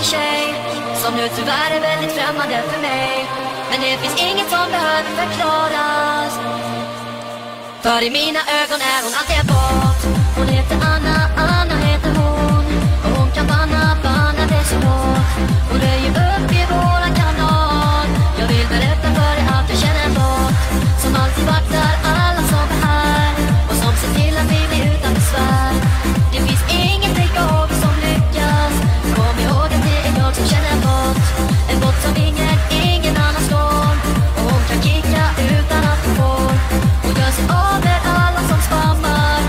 tjej som nu tyvärr är väldigt främmande för mig. Men det finns inget som behöver förklaras, för i mina ögon är hon allt jag fått. Hon heter Anna, Anna heter hon, och hon kan banna det så hårt. Hon röjer upp i våran kanal. Jag vill berätta för dig att jag känner en bot som alltid vaktar alla som är här och som ser till att vi blir utan besvär. Det finns ingen take-off som lyckas. Kom ihåg att det är jag som känner en bot. En bot som ingen annan slår. Och hon kan kicka utan att hon får. Hon gör sig över alla som spammar.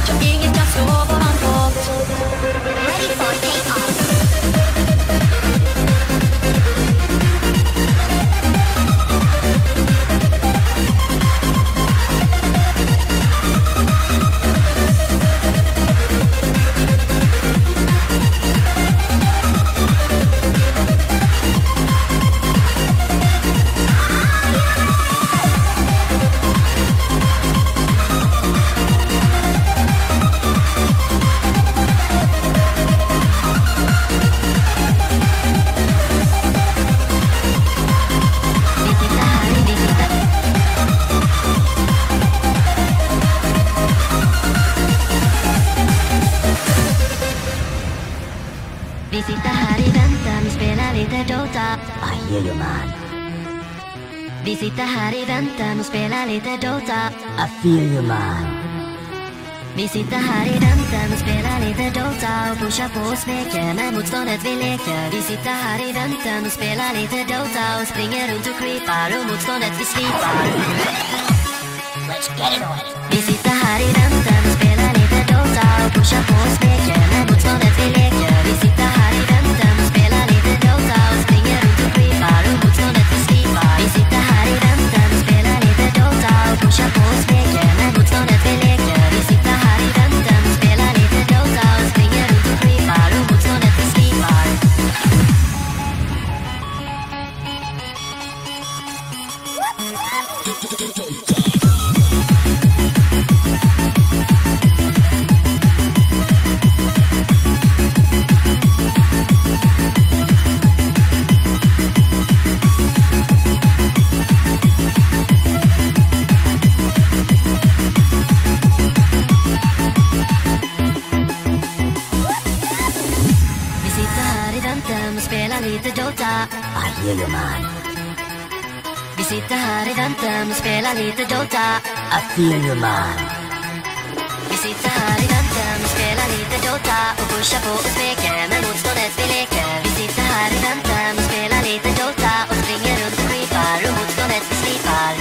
Så ingen kan slå våran bot. Ready for take-off. Vi sitter här i väntan och spelar lite Dota. I hear you, man. Vi sitter här i väntan och spelar lite Dota. I feel you, man. Vi sitter här i väntan och spelar lite Dota och pushar på och smeker med motståndet vi leker. Vi sitter här i väntan och spelar lite Dota och springer runt och creepar och motståndet vi slipar. Let's get it on. Vi sitter här i väntan och spelar lite Dota och pushar på och smeker med motståndet vi leker. Vi sitter här i väntan och spelar lite Dota och springer runt och creepar och motståndet vi slipar. Vi sitter här i väntan och spelar lite Dota och pushar på och smeker med motståndet vi leker. Vi sitter här i väntan och spelar lite Dota och springer runt och creepar och motståndet vi slipar. Lite Dota. I hear you, man. Vi sitter här i väntan och spelar lite Dota. I feel you, man. Vi sitter här i väntan och spelar lite Dota och pushar på och smeker med motståndet vi leker. Vi sitter här i väntan och spelar lite Dota och springer runt och creepar och motståndet vi slipar.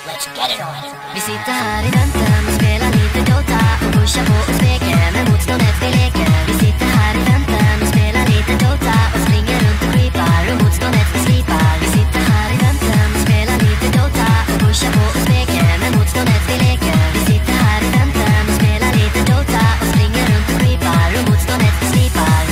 Let's get it on. Vi sitter här i väntan och spelar lite Dota och pushar på och smeker med motståndet vi leker. Vi sitter här i väntan och spelar lite Dota och springer runt och creepar och motståndet vi slipar. Vi sitter här i väntan och spelar lite Dota och pushar på och smeker med motståndet vi leker. Vi sitter här i väntan och spelar lite Dota och springer runt och creepar och motståndet vi slipar.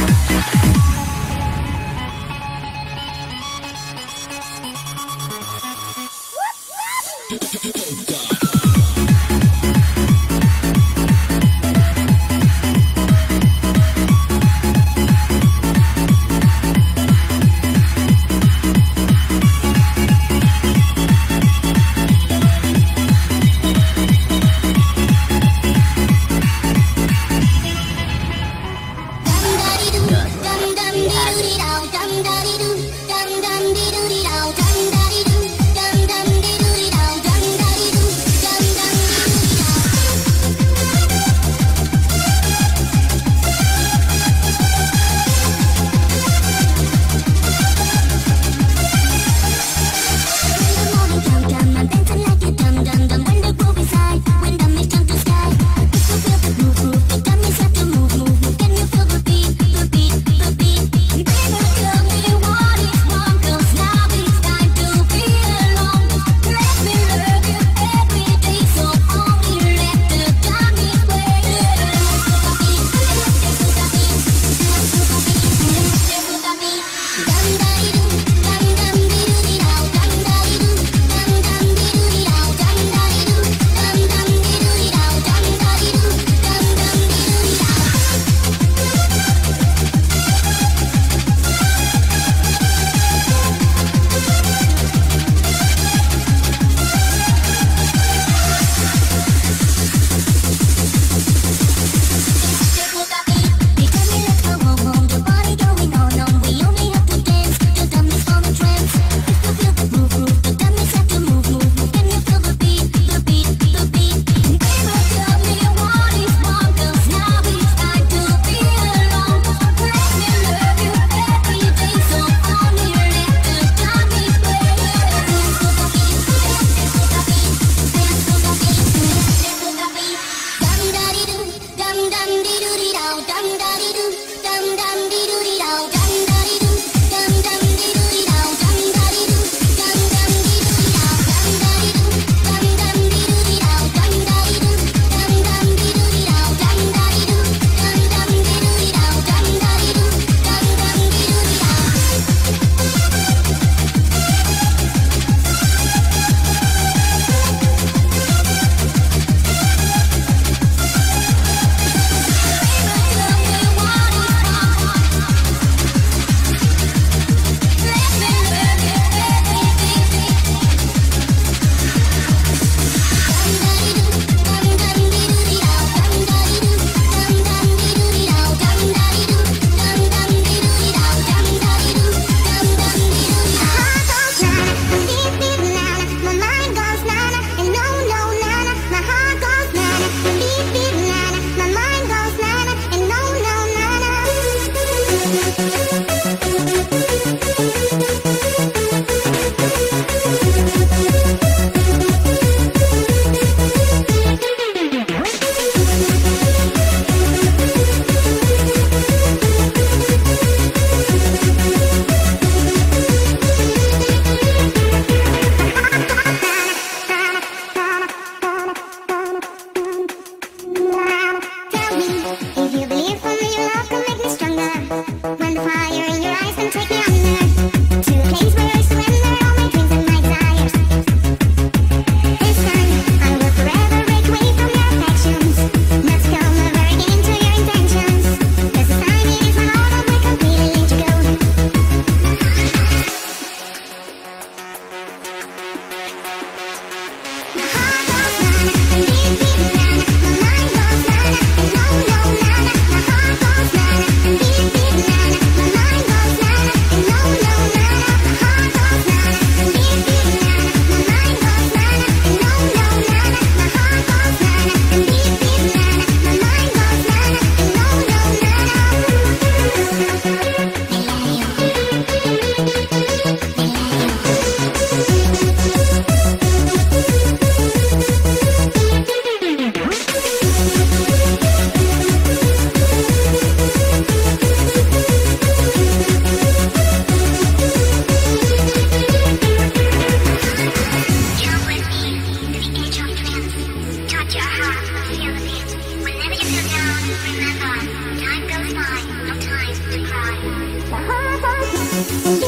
Thank